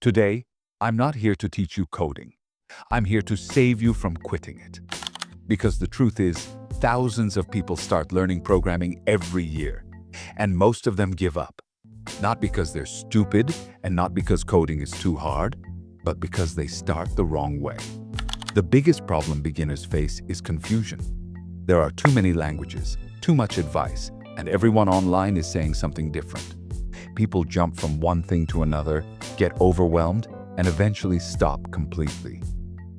Today, I'm not here to teach you coding. I'm here to save you from quitting it. Because the truth is, thousands of people start learning programming every year, and most of them give up. Not because they're stupid and not because coding is too hard, but because they start the wrong way. The biggest problem beginners face is confusion. There are too many languages, too much advice, and everyone online is saying something different. People jump from one thing to another, get overwhelmed, and eventually stop completely.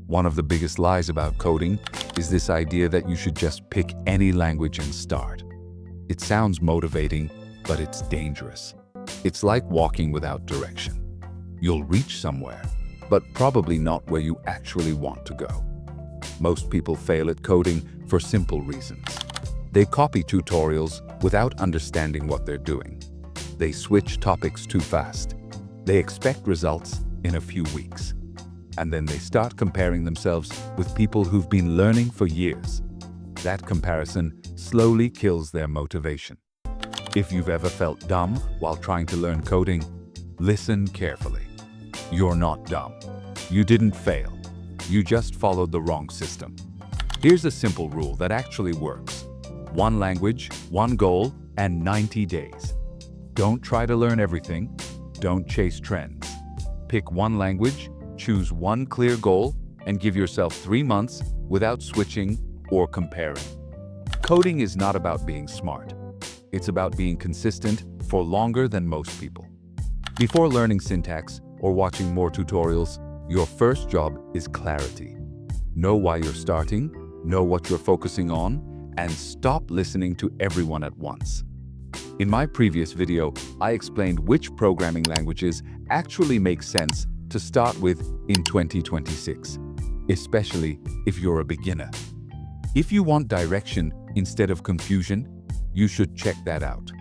One of the biggest lies about coding is this idea that you should just pick any language and start. It sounds motivating, but it's dangerous. It's like walking without direction. You'll reach somewhere, but probably not where you actually want to go. Most people fail at coding for simple reasons. They copy tutorials without understanding what they're doing. They switch topics too fast. They expect results in a few weeks. And then they start comparing themselves with people who've been learning for years. That comparison slowly kills their motivation. If you've ever felt dumb while trying to learn coding, listen carefully. You're not dumb. You didn't fail. You just followed the wrong system. Here's a simple rule that actually works. One language, one goal, and 90 days. Don't try to learn everything. Don't chase trends. Pick one language, choose one clear goal, and give yourself 3 months without switching or comparing. Coding is not about being smart. It's about being consistent for longer than most people. Before learning syntax or watching more tutorials, your first job is clarity. Know why you're starting, know what you're focusing on, and stop listening to everyone at once. In my previous video, I explained which programming languages actually make sense to start with in 2026, especially if you're a beginner. If you want direction instead of confusion, you should check that out.